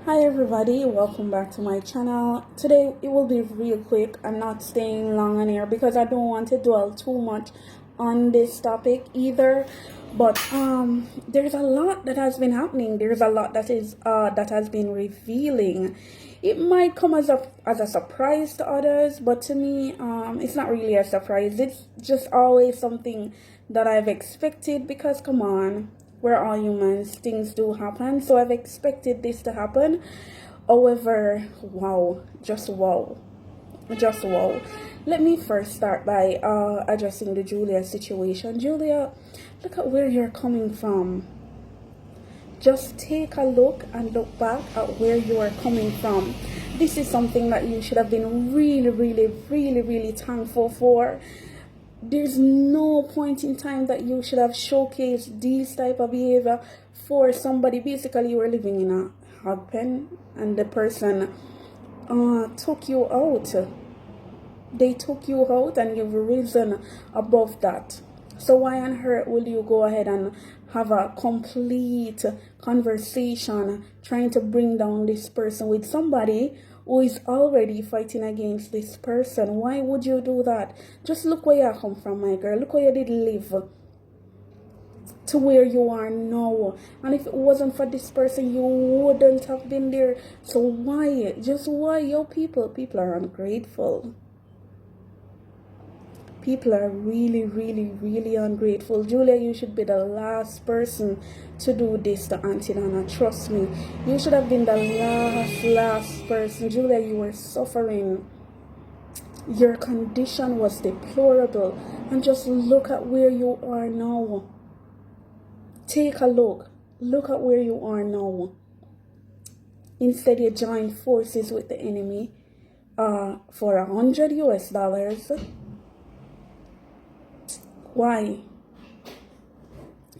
Hi everybody, welcome back to my channel. Today it will be real quick. I'm not staying long on here because I don't want to dwell too much on this topic either. But there's a lot that has been happening. There's a lot that has been revealing. It might come as a surprise to others, but to me it's not really a surprise. It's just always something that I've expected because come on, we're all humans, things do happen, so I've expected this to happen. However, wow. Let me first start by addressing the Julia situation. Julia, look at where you're coming from. Just take a look and look back at where you are coming from. This is something that you should have been really thankful for. There's no point in time that you should have showcased this type of behavior for somebody. Basically, you were living in a hog pen and the person took you out. They took you out and you've risen above that. So why on earth will you go ahead and have a complete conversation trying to bring down this person with somebody who is already fighting against this person? Why would you do that? Just look where you come from, my girl. Look where you did live to where you are now. And if it wasn't for this person, you wouldn't have been there. So why? Just why? Yo, people are ungrateful. People are really ungrateful. Julia, you should be the last person to do this to Auntie Donna. Trust me. You should have been the last person. Julia, you were suffering. Your condition was deplorable. And just look at where you are now. Take a look. Look at where you are now. Instead, you joined forces with the enemy for $100 US. Why?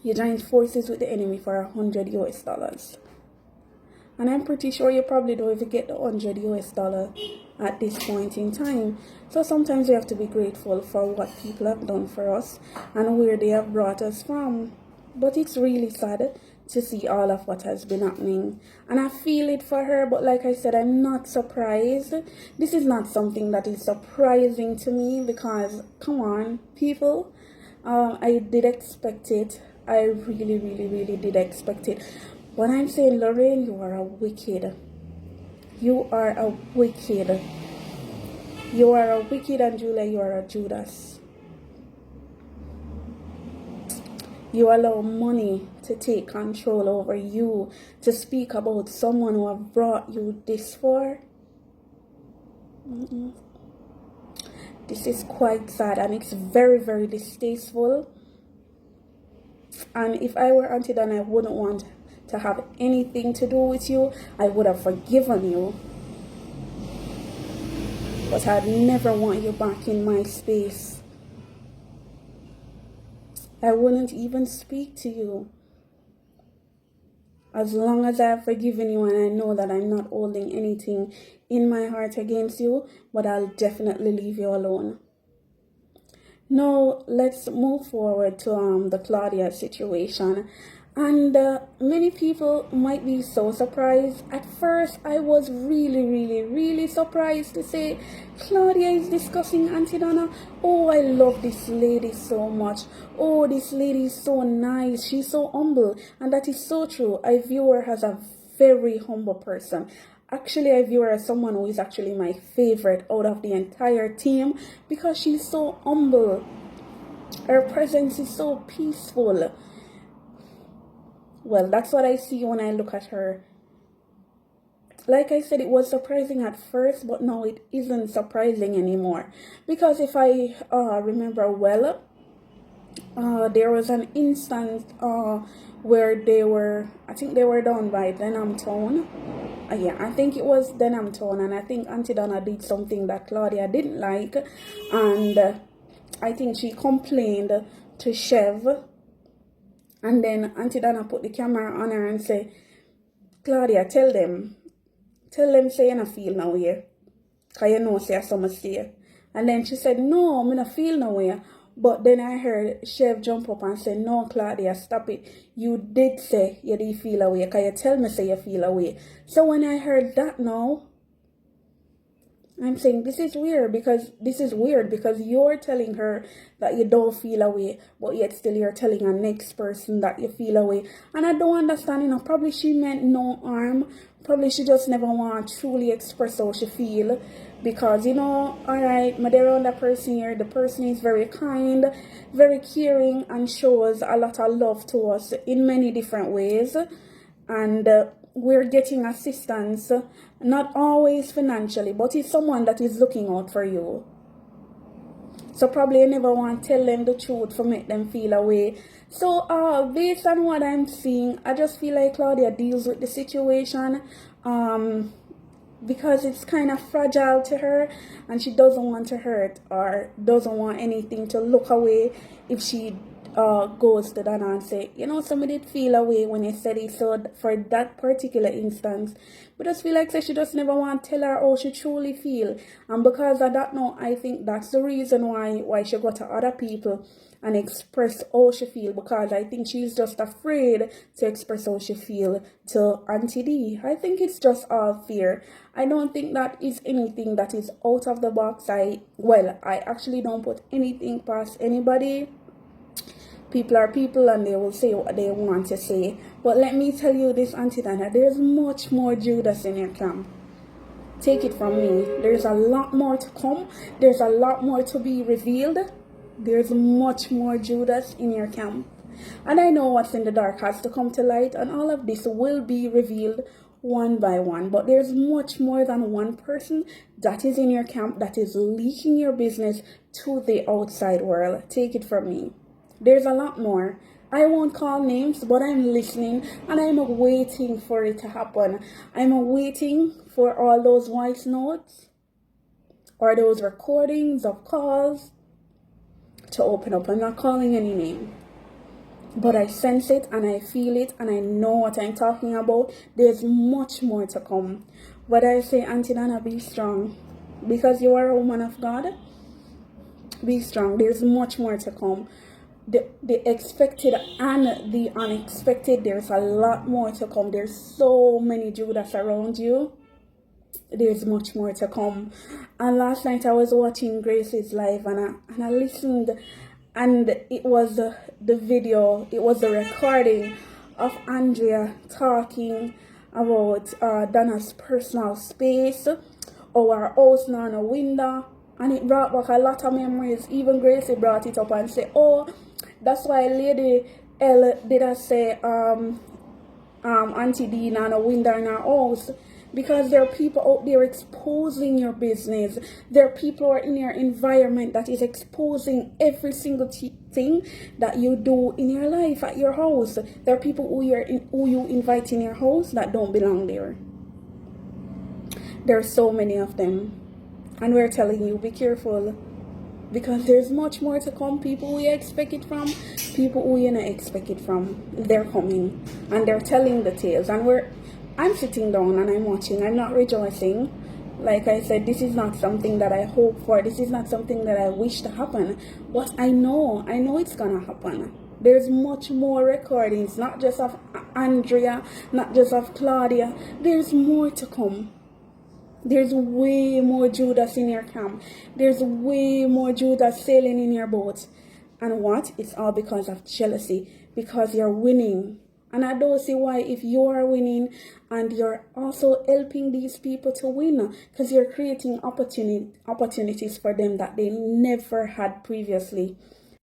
You joined forces with the enemy for $100 US. And I'm pretty sure you probably don't even get the $100 US at this point in time. So sometimes we have to be grateful for what people have done for us and where they have brought us from. But it's really sad to see all of what has been happening. And I feel it for her, but like I said, I'm not surprised. This is not something that is surprising to me because, come on, people. I did expect it. I really did expect it. When I'm saying, Lorraine, you are a wicked. You are a wicked. You are a wicked, and Julia, you are a Judas. You allow money to take control over you, to speak about someone who have brought you this far. This is quite sad and it's very distasteful. And if I were Auntie Donna, I wouldn't want to have anything to do with you. I would have forgiven you. But I'd never want you back in my space. I wouldn't even speak to you. As long as I have forgiven you and I know that I'm not holding anything in my heart against you, but I'll definitely leave you alone. Now, let's move forward to the Claudia situation. And many people might be so surprised. At first, I was really surprised to say, Claudia is discussing Auntie Donna. Oh, I love this lady so much. Oh, this lady is so nice. She's so humble. And that is so true. I view her as a very humble person. Actually, I view her as someone who is actually my favorite out of the entire team because she's so humble. Her presence is so peaceful. Well, that's what I see when I look at her. Like I said, it was surprising at first, but now it isn't surprising anymore. Because if I remember well, there was an instance where I think they were down by Denham Town. Yeah, I think it was Denham Town, and I think Auntie Donna did something that Claudia didn't like, and I think she complained to Chev, and then Auntie Donna put the camera on her and say, Claudia, tell them say you not feel no way, cause you know say some stay. And then she said, no, I'm not feel no way. But then I heard Chef jump up and say, no, Claudia, stop it. You did say you didn't feel away. Can you tell me say you feel away? So when I heard that now, I'm saying this is weird because you're telling her that you don't feel away, but yet still you're telling a next person that you feel away. And I don't understand, probably she meant no harm. Probably she just never want to truly express how she feel. Because, alright, my dear around that person here, the person is very kind, very caring, and shows a lot of love to us in many different ways. And we're getting assistance, not always financially, but it's someone that is looking out for you. So probably you never want to tell them the truth for make them feel away. So based on what I'm seeing, I just feel like Claudia deals with the situation because it's kind of fragile to her, and she doesn't want to hurt or doesn't want anything to look away if she goes to Donna and say, somebody did feel away when you said it. So for that particular instance, but just feel like she just never want to tell her how she truly feel. And because of that now, I think that's the reason why she go to other people and express how she feel, because I think she's just afraid to express how she feel to Auntie D. I think it's just all fear. I don't think that is anything that is out of the box. I actually don't put anything past anybody. People are people and they will say what they want to say. But let me tell you this, Auntie Donna, there's much more Judas in your camp. Take it from me. There's a lot more to come. There's a lot more to be revealed. There's much more Judas in your camp. And I know what's in the dark has to come to light, and all of this will be revealed one by one. But there's much more than one person that is in your camp that is leaking your business to the outside world. Take it from me. There's a lot more. I won't call names, but I'm listening and I'm waiting for it to happen. I'm waiting for all those voice notes or those recordings of calls to open up. I'm not calling any name, but I sense it and I feel it and I know what I'm talking about. There's much more to come. But I say, Auntie Donna, be strong, because you are a woman of God. Be strong. There's much more to come. The expected and the unexpected, there's a lot more to come. There's so many Judas around you. There's much more to come. And last night I was watching Grace's live and I listened, and it was the video, it was the recording of Andrea talking about Donna's personal space, our house now on a window, and it brought back a lot of memories. Even Gracie brought it up and said, oh, that's why Lady L did I say Auntie D on a window in our house, because there are people out there exposing your business. There are people who are in your environment that is exposing every single thing that you do in your life at your house. There are people who you invite in your house that don't belong there. There are so many of them, and we're telling you, be careful, because there's much more to come. People who you expect it from, people who you not expect it from, they're coming and they're telling the tales. And I'm sitting down and I'm watching. I'm not rejoicing. Like I said, this is not something that I hope for. This is not something that I wish to happen. But I know it's gonna happen. There's much more recordings, not just of Andrea, not just of Claudia. There's more to come. There's way more Judas in your camp. There's way more Judas sailing in your boat. And what? It's all because of jealousy. Because you're winning. And I don't see why, if you are winning and you're also helping these people to win, because you're creating opportunities for them that they never had previously.